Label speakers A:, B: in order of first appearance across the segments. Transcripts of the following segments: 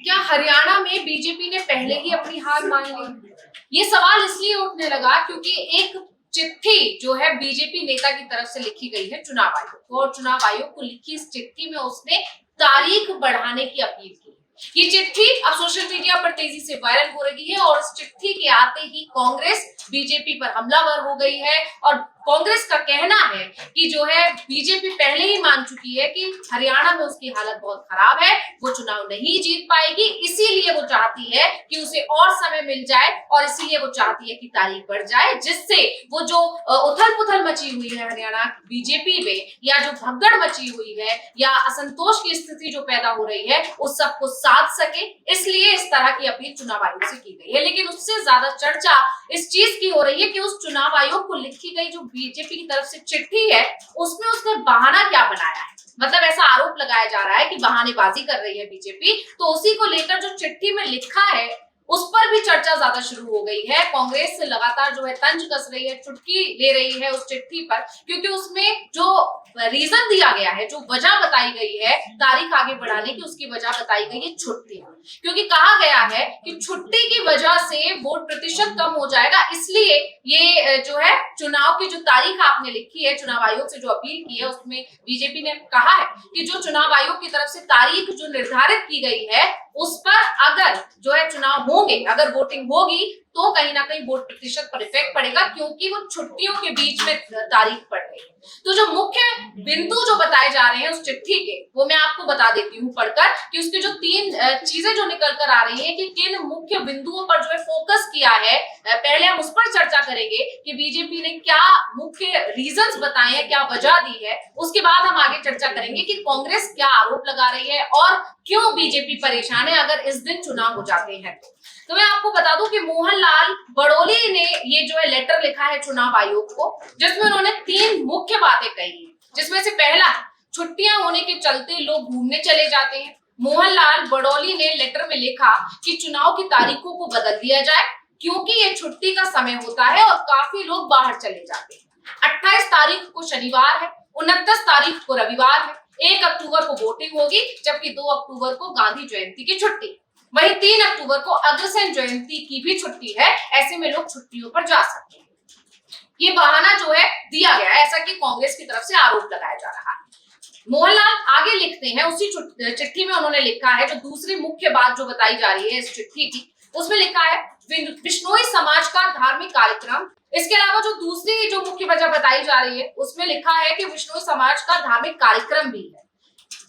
A: क्या हरियाणा में बीजेपी ने पहले ही अपनी हार मान ली? ये सवाल इसलिए उठने लगा क्योंकि एक चिट्ठी जो है बीजेपी नेता की तरफ से लिखी गई है चुनाव आयोग को, और चुनाव आयोग को लिखी इस चिट्ठी में उसने तारीख बढ़ाने की अपील की। ये चिट्ठी अब सोशल मीडिया पर तेजी से वायरल हो रही है और इस चिट्ठी के आते ही कांग्रेस बीजेपी पर हमलावर हो गई है। और कांग्रेस का कहना है कि जो है बीजेपी पहले ही मान चुकी है कि हरियाणा में उसकी हालत बहुत खराब है, वो चुनाव नहीं जीत पाएगी, इसीलिए वो चाहती है कि उसे और समय मिल जाए और इसीलिए वो चाहती है कि तारीख बढ़ जाए, जिससे वो जो उथल पुथल मची हुई है हरियाणा बीजेपी में, या जो भगदड़ मची हुई है या असंतोष की स्थिति जो पैदा हो रही है, उस सबको साध सके। इसलिए इस तरह की अपील चुनाव आयोग से की गई है। लेकिन उससे ज्यादा चर्चा इस चीज की हो रही है कि उस चुनाव आयोग को लिखी गई जो बीजेपी की तरफ से चिट्ठी है, उसमें उसने बहाना क्या बनाया है। मतलब ऐसा आरोप लगाया जा रहा है कि बहानेबाजी कर रही है बीजेपी, तो उसी को लेकर जो चिट्ठी में लिखा है उस पर भी चर्चा ज्यादा शुरू हो गई है। कांग्रेस से लगातार जो है तंज कस रही है, चुटकी ले रही है उस चिट्ठी पर, क्योंकि उसमें जो रीजन दिया गया है, जो वजह बताई गई है तारीख आगे बढ़ाने की, उसकी वजह बताई गई है छुट्टी। क्योंकि कहा गया है कि छुट्टी की वजह से वोट प्रतिशत कम हो जाएगा, इसलिए ये जो है चुनाव की जो तारीख आपने लिखी है, चुनाव आयोग से जो अपील की है, उसमें बीजेपी ने कहा है कि जो चुनाव आयोग की तरफ से तारीख जो निर्धारित की गई है उस पर अगर जो है चुनाव होंगे, अगर वोटिंग होगी तो कहीं ना कहीं वोट प्रतिशत पर इफेक्ट पड़ेगा, क्योंकि वो छुट्टियों के बीच में तारीख पड़ रही है। तो जो मुख्य बिंदु जो बताए जा रहे हैं उस चिट्ठी के, वो मैं आपको बता देती हूँ पढ़कर कि उसकी जो तीन चीजें जो निकल कर आ रही है कि किन मुख्य बिंदुओं पर जो है फोकस किया है। पहले हम उस पर चर्चा करेंगे कि बीजेपी ने क्या मुख्य रीजंस बताए हैं, क्या वजह दी है। उसके बाद हम आगे चर्चा करेंगे कि कांग्रेस क्या आरोप लगा रही है और क्यों बीजेपी परेशान है अगर इस दिन चुनाव हो जाते हैं। तो मैं आपको बता दूं कि मोहनलाल बड़ोली ने ये जो है लेटर लिखा है चुनाव आयोग को, जिसमें उन्होंने तीन मुख्य बातें कही है, जिसमें से पहला, छुट्टियां होने के चलते लोग घूमने चले जाते हैं। मोहनलाल बड़ोली ने लेटर में लिखा कि चुनाव की तारीखों को बदल दिया जाए, क्योंकि ये छुट्टी का समय होता है और काफी लोग बाहर चले जाते हैं। 28 तारीख को शनिवार है, 29 तारीख को रविवार है, 1 अक्टूबर को वोटिंग होगी, जबकि 2 अक्टूबर को गांधी जयंती की छुट्टी, वहीं 3 अक्टूबर को अग्रसेन जयंती की भी छुट्टी है। ऐसे में लोग छुट्टियों पर जा सकते हैं। ये बहाना जो है दिया गया है, ऐसा कि कांग्रेस की तरफ से आरोप लगाया जा रहा है। मोहनलाल आगे लिखते हैं, उसी चिट्ठी में उन्होंने लिखा है, जो दूसरी मुख्य बात जो बताई जा रही है इस चिट्ठी की, उसमें लिखा है बिश्नोई समाज का धार्मिक कार्यक्रम। इसके अलावा जो दूसरी जो मुख्य वजह बताई जा रही है उसमें लिखा है कि बिश्नोई समाज का धार्मिक कार्यक्रम भी है।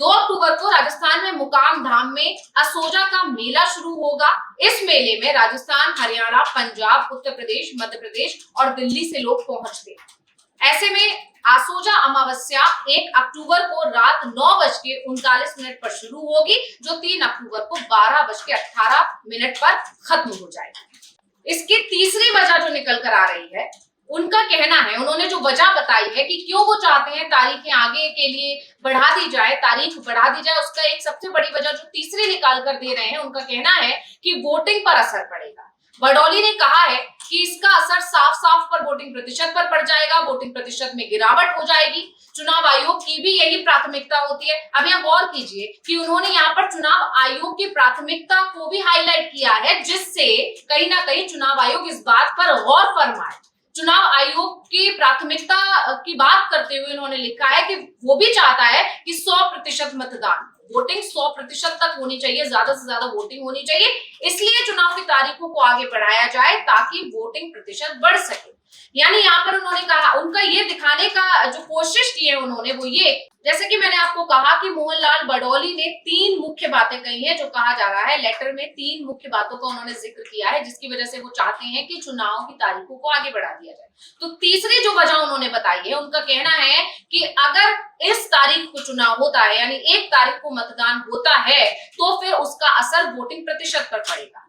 A: 2 अक्टूबर को राजस्थान में मुकाम धाम में असोजा का मेला शुरू होगा। इस मेले में राजस्थान, हरियाणा, पंजाब, उत्तर प्रदेश, मध्य प्रदेश और दिल्ली से लोग पहुंचते हैं। ऐसे में आसोजा अमावस्या 1 अक्टूबर को रात 9:39 पर शुरू होगी, जो 3 अक्टूबर को 12:18 पर खत्म हो जाएगी। इसकी तीसरी वजह जो निकल कर आ रही है, उनका कहना है, उन्होंने जो वजह बताई है कि क्यों वो चाहते हैं तारीखें आगे के लिए बढ़ा दी जाए, तारीख बढ़ा दी जाए, उसका एक सबसे बड़ी वजह जो तीसरी निकाल कर दे रहे हैं, उनका कहना है कि वोटिंग पर असर पड़ेगा। बड़ौली ने कहा है कि इसका असर साफ साफ पर वोटिंग प्रतिशत पर पड़ जाएगा, वोटिंग प्रतिशत में गिरावट हो जाएगी। चुनाव आयोग की भी यही प्राथमिकता होती है। अब यहाँ गौर कीजिए कि उन्होंने यहाँ पर चुनाव आयोग की प्राथमिकता को भी हाईलाइट किया है, जिससे कहीं ना कहीं चुनाव आयोग इस बात पर गौर फरमाए। चुनाव आयोग की प्राथमिकता की बात करते हुए उन्होंने लिखा है कि वो भी चाहता है कि 100% मतदान, वोटिंग 100% तक होनी चाहिए, ज्यादा से ज्यादा वोटिंग होनी चाहिए। इसलिए चुनाव की तारीखों को आगे बढ़ाया जाए ताकि वोटिंग प्रतिशत बढ़ सके। यानी यहाँ पर उन्होंने कहा, उनका ये दिखाने का जो कोशिश की है उन्होंने, वो ये, जैसे कि मैंने आपको कहा कि मोहनलाल बड़ौली ने 3 मुख्य बातें कही हैं, जो कहा जा रहा है लेटर में 3 मुख्य बातों का उन्होंने जिक्र किया है, जिसकी वजह से वो चाहते हैं कि चुनाव की तारीखों को आगे बढ़ा दिया जाए। तो तीसरी जो वजह उन्होंने बताई है, उनका कहना है कि अगर इस तारीख को चुनाव होता है, यानी 1 तारीख को मतदान होता है, तो फिर उसका असर वोटिंग प्रतिशत पर पड़ेगा।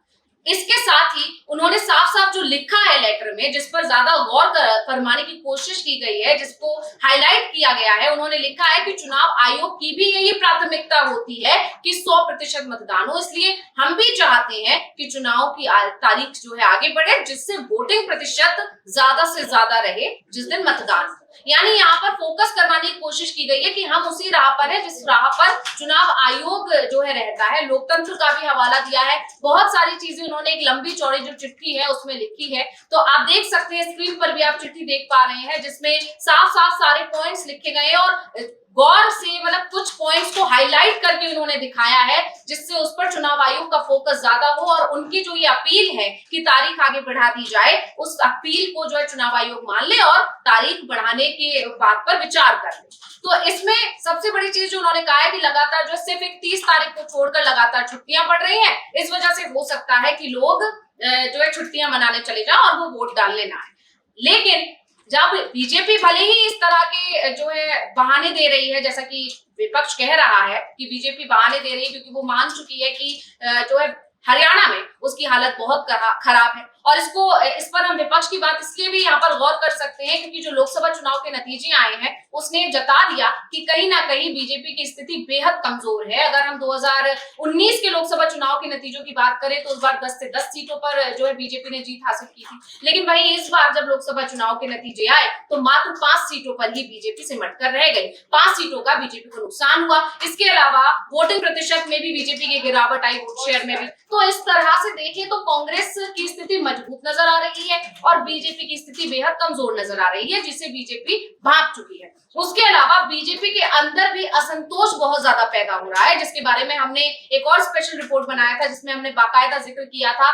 A: इसके साथ ही उन्होंने साफ साफ जो लिखा है लेटर में, जिस पर ज्यादा गौर फरमाने की कोशिश की गई है, जिसको हाईलाइट किया गया है, उन्होंने लिखा है कि चुनाव आयोग की भी यही प्राथमिकता होती है कि 100% मतदान हो। इसलिए हम भी चाहते हैं कि चुनाव की तारीख जो है आगे बढ़े, जिससे वोटिंग प्रतिशत ज्यादा से ज्यादा रहे जिस दिन मतदान। यानी यहाँ पर फोकस करवाने की कोशिश की गई है कि हम उसी राह पर है जिस राह पर चुनाव आयोग जो है रहता है। लोकतंत्र का भी हवाला दिया है, बहुत सारी चीजें उन्होंने एक लंबी चौड़ी जो चिट्ठी है उसमें लिखी है। तो आप देख सकते हैं, स्क्रीन पर भी आप चिट्ठी देख पा रहे हैं जिसमें साफ साफ सारे पॉइंट्स लिखे गए हैं और गौर से मतलब कुछ पॉइंट्स को हाईलाइट करके उन्होंने दिखाया है जिससे उस पर चुनाव आयोग का फोकस ज्यादा हो और उनकी जो ये अपील है कि तारीख आगे बढ़ा दी जाए, उस अपील को जो है चुनाव आयोग मान ले और तारीख बढ़ाने की बात पर विचार कर ले। तो इसमें सबसे बड़ी चीज जो उन्होंने कहा है कि लगातार जो सिर्फ 31 तारीख को छोड़कर लगातार छुट्टियां पड़ रही हैं, इस वजह से हो सकता है कि लोग जो है छुट्टियां मनाने चले जाएं और वो वोट डालने ना आए। लेकिन जब बीजेपी भले ही इस तरह के जो है बहाने दे रही है, जैसा कि विपक्ष कह रहा है कि बीजेपी बहाने दे रही है क्योंकि वो मान चुकी है कि जो है हरियाणा में उसकी हालत बहुत खराब है, और इस पर हम विपक्ष की बात इसलिए भी यहाँ पर गौर कर सकते हैं क्योंकि जो लोकसभा चुनाव के नतीजे आए हैं उसने जता दिया कि कहीं ना कहीं बीजेपी की स्थिति बेहद कमजोर है। अगर हम 2019 के लोकसभा चुनाव के नतीजों की बात करें तो उस बार 10 से 10 सीटों पर जो है बीजेपी ने जीत हासिल की थी, लेकिन वही इस बार जब लोकसभा चुनाव के नतीजे आए तो मात्र 5 सीटों पर ही बीजेपी सिमट कर रह गई। 5 सीटों का बीजेपी को नुकसान हुआ। इसके अलावा वोटिंग प्रतिशत में भी बीजेपी की गिरावट आई, वोट शेयर में भी। तो इस तरह से देखें तो कांग्रेस की स्थिति मजबूत नजर आ रही है और बीजेपी की स्थिति बेहद कमजोर नजर आ रही है, जिसे बीजेपी भाग चुकी है। उसके अलावा बीजेपी के अंदर भी असंतोष बहुत ज्यादा पैदा हो रहा है, जिसके बारे में हमने एक और स्पेशल रिपोर्ट बनाया था जिसमें हमने बाकायदा जिक्र किया था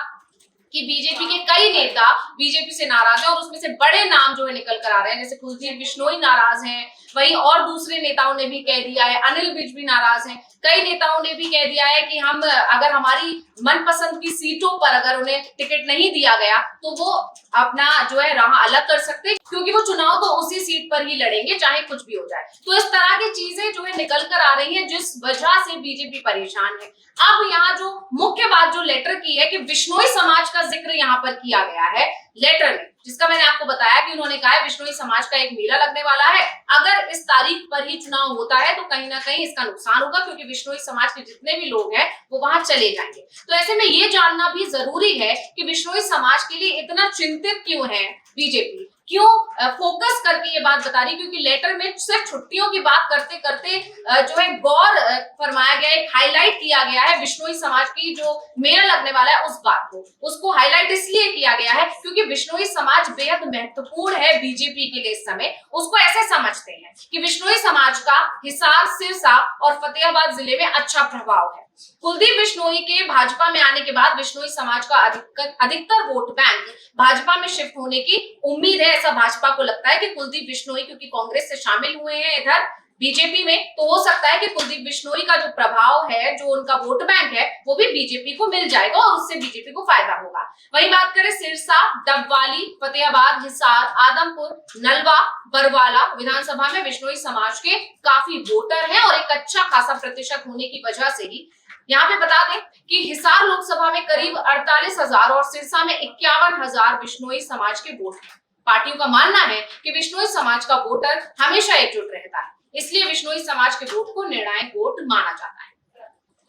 A: कि बीजेपी के कई नेता बीजेपी से नाराज हैं और उसमें से बड़े नाम जो है निकल कर आ रहे हैं, जैसे कुलदीप बिश्नोई नाराज हैं, वहीं और दूसरे नेताओं ने भी कह दिया है, अनिल विज भी नाराज हैं, कई नेताओं ने भी कह दिया है कि हम अगर हमारी मनपसंद की सीटों पर अगर उन्हें टिकट नहीं दिया गया तो वो अपना जो है राह अलग कर सकते हैं, क्योंकि वो चुनाव तो उसी सीट पर ही लड़ेंगे चाहे कुछ भी हो जाए। तो इस तरह की चीजें जो है निकल कर आ रही है जिस वजह से बीजेपी परेशान है। अब यहाँ जो मुख्य बात जो लेटर की है कि बिश्नोई समाज का जिक्र यहाँ पर किया गया है लेटर में, जिसका मैंने आपको बताया कि उन्होंने कहा है बिश्नोई समाज का एक मेला लगने वाला है, अगर इस तारीख पर ही चुनाव होता है तो कहीं ना कहीं इसका नुकसान होगा क्योंकि बिश्नोई समाज के जितने भी लोग हैं वो वहां चले जाएंगे। तो ऐसे में ये जानना भी जरूरी है कि बिश्नोई समाज के लिए इतना चिंतित क्यों है बीजेपी, क्यों फोकस करके ये बात बता रही, क्योंकि लेटर में सिर्फ छुट्टियों की बात करते करते जो है गौर फरमाया गया, एक हाईलाइट किया गया है बिश्नोई समाज की जो मेला लगने वाला है उस बात को, उसको हाईलाइट इसलिए किया गया है क्योंकि बिश्नोई समाज बेहद महत्वपूर्ण है बीजेपी के लिए इस समय। उसको ऐसे समझते हैं कि बिश्नोई समाज का हिसार, सिरसा और फतेहाबाद जिले में अच्छा प्रभाव है। कुलदीप बिश्नोई के भाजपा में आने के बाद बिश्नोई समाज का अधिकतर वोट बैंक भाजपा में शिफ्ट होने की उम्मीद है। ऐसा भाजपा को लगता है कि कुलदीप बिश्नोई क्योंकि कांग्रेस से शामिल हुए हैं इधर बीजेपी में, तो हो सकता है कि कुलदीप बिश्नोई का जो प्रभाव है, जो उनका वोट बैंक है, वो भी बीजेपी को मिल जाएगा और उससे बीजेपी को फायदा होगा। वहीं बात करें सिरसा, डबवाली, फतेहाबाद, हिसार, आदमपुर, नलवा, बरवाला विधानसभा में बिश्नोई समाज के काफी वोटर हैं और एक अच्छा खासा प्रतिशत होने की वजह से ही यहाँ पे बता दें कि हिसार लोकसभा में करीब 48,000 और सिरसा में 51,000 बिश्नोई समाज के वोट हैं। पार्टियों का मानना है कि बिश्नोई समाज का वोटर हमेशा एकजुट रहता है, इसलिए बिश्नोई समाज के वोट को निर्णायक वोट माना जाता है।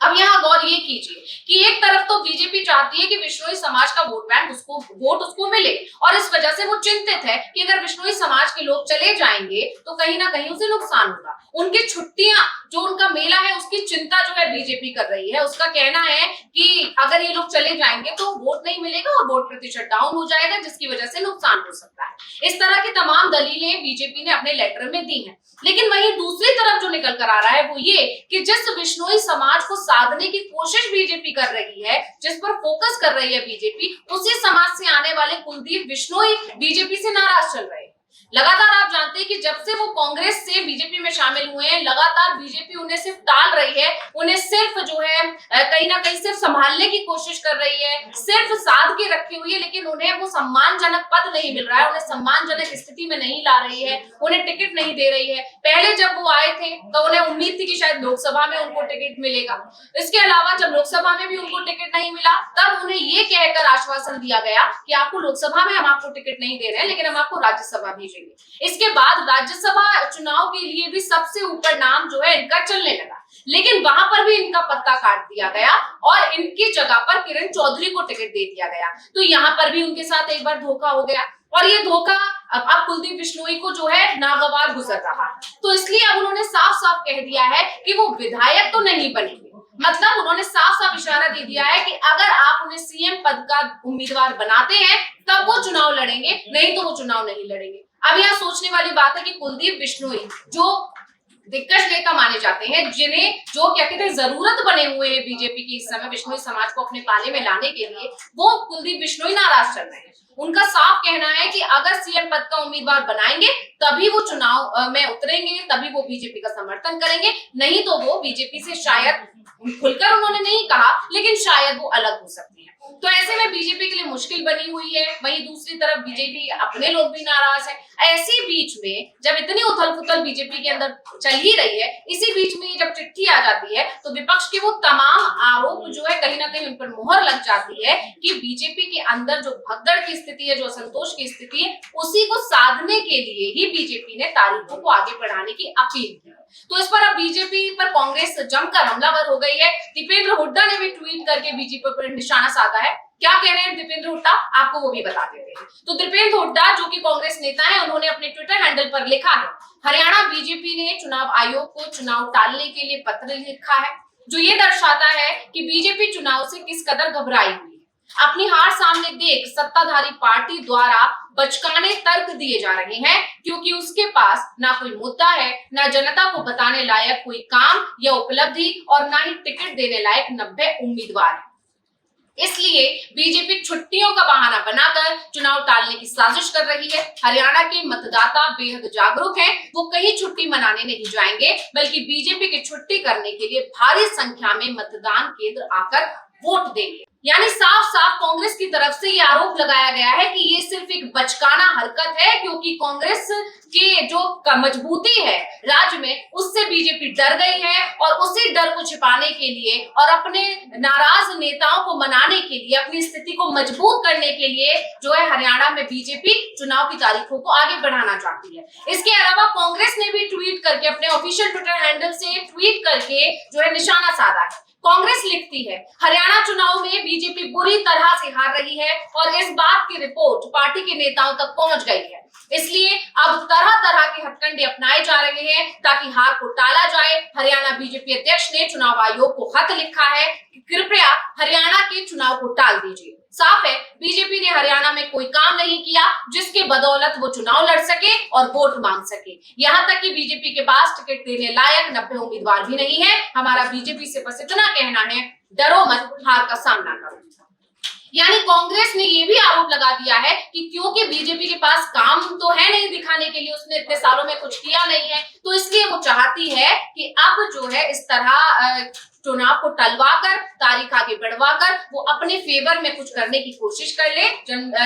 A: अब यहाँ गौर ये कीजिए कि एक तरफ तो बीजेपी चाहती है कि बिश्नोई समाज का वोट बैंक उसको मिले और इस वजह से वो चिंतित है कि अगर बिश्नोई समाज के लोग चले जाएंगे तो कहीं ना कहीं उसे नुकसान होगा। उनकी छुट्टियां जो उनका मेला है उसकी चिंता जो है बीजेपी कर रही है। उसका कहना है कि अगर ये लोग चले जाएंगे तो वोट नहीं मिलेगा और वोट प्रतिशत डाउन हो जाएगा, जिसकी वजह से नुकसान हो सकता है। इस तरह की तमाम दलीलें बीजेपी ने अपने लेटर में दी हैं। लेकिन वहीं दूसरी तरफ जो निकल कर आ रहा है वो ये कि जिस बिश्नोई समाज को साधने की कोशिश बीजेपी कर रही है, जिस पर फोकस कर रही है बीजेपी, उसी समाज से आने वाले कुलदीप बिश्नोई बीजेपी से नाराज चल रहे हैं। लगातार आप जानते हैं कि जब से वो कांग्रेस से बीजेपी में शामिल हुए हैं, लगातार बीजेपी उन्हें सिर्फ टाल रही है, उन्हें सिर्फ जो है कहीं ना कहीं सिर्फ संभालने की कोशिश कर रही है, सिर्फ साध के रखी हुई है, लेकिन उन्हें वो सम्मानजनक पद नहीं मिल रहा है, उन्हें सम्मानजनक स्थिति में नहीं ला रही है, उन्हें टिकट नहीं दे रही है। पहले जब वो आए थे तो उन्हें उम्मीद थी कि शायद लोकसभा में उनको टिकट मिलेगा। इसके अलावा जब लोकसभा में भी उनको टिकट नहीं मिला तब उन्हें ये कहकर आश्वासन दिया गया कि आपको लोकसभा में हम आपको टिकट नहीं दे रहे हैं, लेकिन हम आपको राज्यसभा भी भेजेंगे। इसके बाद राज्यसभा चुनाव के लिए भी सबसे ऊपर नाम जो है इनका चलने लगा, लेकिन वहां पर भी इनका पत्ता काट दिया गया और इनकी जगह पर किरण चौधरी को टिकट दे दिया गया। तो यहाँ पर भी उनके साथ एक बार धोखा हो गया और ये धोखा अब कुलदीप बिश्नोई को जो है नागवार गुजर रहा है। तो इसलिए अब उन्होंने साफ साफ कह दिया है कि वो विधायक तो नहीं बनेंगे। मतलब उन्होंने साफ साफ इशारा दे दिया है कि अगर आप उन्हें सीएम पद का उम्मीदवार बनाते हैं तब वो चुनाव लड़ेंगे, नहीं तो वो चुनाव नहीं लड़ेंगे। अब यहाँ सोचने वाली बात है कि कुलदीप बिश्नोई जो दिग्गज नेता माने जाते हैं, जिन्हें जो क्या कहते हैं जरूरत बने हुए हैं बीजेपी की इस समय बिश्नोई समाज को अपने पाले में लाने के लिए, वो कुलदीप बिश्नोई नाराज चल रहे हैं। उनका साफ कहना है कि अगर सीएम पद का उम्मीदवार बनाएंगे तभी वो चुनाव में उतरेंगे, तभी वो बीजेपी का समर्थन करेंगे, नहीं तो वो बीजेपी से शायद, खुलकर उन्होंने नहीं कहा लेकिन शायद वो अलग हो सकते हैं। तो ऐसे में बीजेपी के लिए मुश्किल बनी हुई है। वहीं दूसरी तरफ बीजेपी अपने लोग भी नाराज है। ऐसी बीच में जब इतनी उथल पुथल बीजेपी के अंदर चल ही रही है, इसी बीच में जब चिट्ठी आ जाती है तो विपक्ष के वो तमाम आरोप जो है कहीं ना कहीं उन पर मुहर लग जाती है कि बीजेपी के अंदर जो भगदड़ की स्थिति है, जो असंतोष की स्थिति है, उसी को साधने के लिए ही बीजेपी ने तारीखों को आगे बढ़ाने की अपील की। तो इस पर अब बीजेपी पर कांग्रेस जमकर हमलावर हो गई है। दीपेंद्र हुड्डा ने भी ट्वीट करके बीजेपी पर निशाना साधा है। क्या कह रहे हैं दीपेंद्र हुड्डा, आपको वो भी बता देते हैं। तो दीपेंद्र हुड्डा जो कि कांग्रेस नेता है, उन्होंने अपने ट्विटर हैंडल पर लिखा है, हरियाणा बीजेपी ने चुनाव आयोग को चुनाव टालने के लिए पत्र लिखा है, जो ये दर्शाता है कि बीजेपी चुनाव से किस कदर घबराई हुई है। अपनी हार सामने देख सत्ताधारी पार्टी द्वारा बचकाने तर्क दिए जा रहे हैं, क्योंकि उसके पास ना कोई मुद्दा है, ना जनता को बताने लायक कोई काम या उपलब्धि, और ना ही टिकट देने लायक 90 उम्मीदवार है। इसलिए बीजेपी छुट्टियों का बहाना बनाकर चुनाव टालने की साजिश कर रही है। हरियाणा के मतदाता बेहद जागरूक हैं, वो कहीं छुट्टी मनाने नहीं जाएंगे, बल्कि बीजेपी की छुट्टी करने के लिए भारी संख्या में मतदान केंद्र आकर वोट देंगे। यानी साफ साफ कांग्रेस की तरफ से ये आरोप लगाया गया है कि ये सिर्फ एक बचकाना हरकत है, क्योंकि कांग्रेस के जो मजबूती है राज्य में, उससे बीजेपी डर गई है और उसी डर को छिपाने के लिए और अपने नाराज नेताओं को मनाने के लिए, अपनी स्थिति को मजबूत करने के लिए जो है हरियाणा में बीजेपी चुनाव की तारीखों को आगे बढ़ाना चाहती है। इसके अलावा कांग्रेस ने भी ट्वीट करके, अपने ऑफिशियल ट्विटर हैंडल से ट्वीट करके जो है निशाना साधा है। कांग्रेस लिखती है, हरियाणा चुनाव में बीजेपी बुरी तरह से हार रही है और इस बात की रिपोर्ट पार्टी के नेताओं तक पहुंच गई है। इसलिए अब तरह तरह के हथकंडे अपनाए जा रहे हैं ताकि हार को टाला जाए। हरियाणा बीजेपी अध्यक्ष ने चुनाव आयोग को खत लिखा है कि कृपया हरियाणा के चुनाव को टाल दीजिए। साफ है, बीजेपी ने हरियाणा में कोई काम नहीं किया जिसके बदौलत वो चुनाव लड़ सके और वोट मांग सके। यहाँ तक कि बीजेपी के पास टिकट देने लायक 90 उम्मीदवार भी नहीं है। हमारा बीजेपी से बस इतना कहना है, डरो मत, हार का सामना करो। यानी कांग्रेस ने ये भी आरोप लगा दिया है कि क्योंकि बीजेपी के पास काम तो है नहीं दिखाने के लिए, उसने इतने सालों में कुछ किया नहीं है, तो इसलिए वो चाहती है कि अब जो है इस तरह चुनाव को टलवाकर, तारीख आगे बढ़वाकर वो अपने फेवर में कुछ करने की कोशिश कर ले,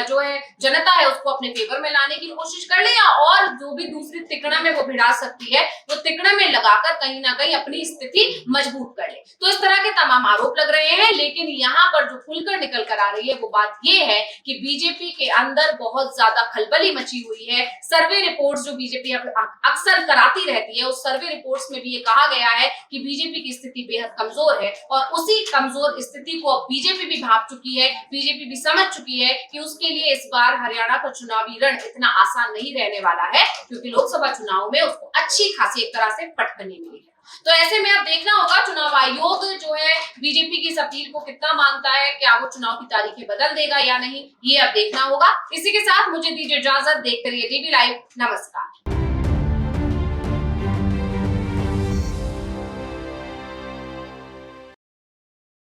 A: जो है जनता है उसको अपने फेवर में लाने की कोशिश कर ले, या और जो भी दूसरी तिकड़ा में वो भिड़ा सकती है वो तिकड़ा में लगाकर कहीं ना कहीं अपनी स्थिति मजबूत कर ले। तो इस तरह के तमाम आरोप लग रहे हैं, लेकिन यहाँ पर जो खुलकर निकल कर आ रही है वो बात ये है कि बीजेपी के अंदर बहुत ज्यादा खलबली मची हुई है। सर्वे रिपोर्ट्स जो बीजेपी अक्सर कराती रहती है, उस सर्वे रिपोर्ट्स में भी ये कहा गया है कि बीजेपी की स्थिति बेहद कमजोर है और उसी कमजोर स्थिति को अब बीजेपी भी भांप चुकी है। बीजेपी भी समझ चुकी है कि उसके लिए इस बार हरियाणा का चुनावी रण इतना आसान नहीं रहने वाला है, क्योंकि लोकसभा चुनाव में उसको अच्छी खासी एक तरह से पटकनी मिली है। तो ऐसे में अब देखना होगा चुनाव आयोग जो है बीजेपी की इस अपील को कितना मानता है, क्या वो चुनाव की तारीखें बदल देगा या नहीं, ये अब देखना होगा। इसी के साथ मुझे दीजिए इजाजत, देखते रहिए टीवी लाइव। नमस्कार।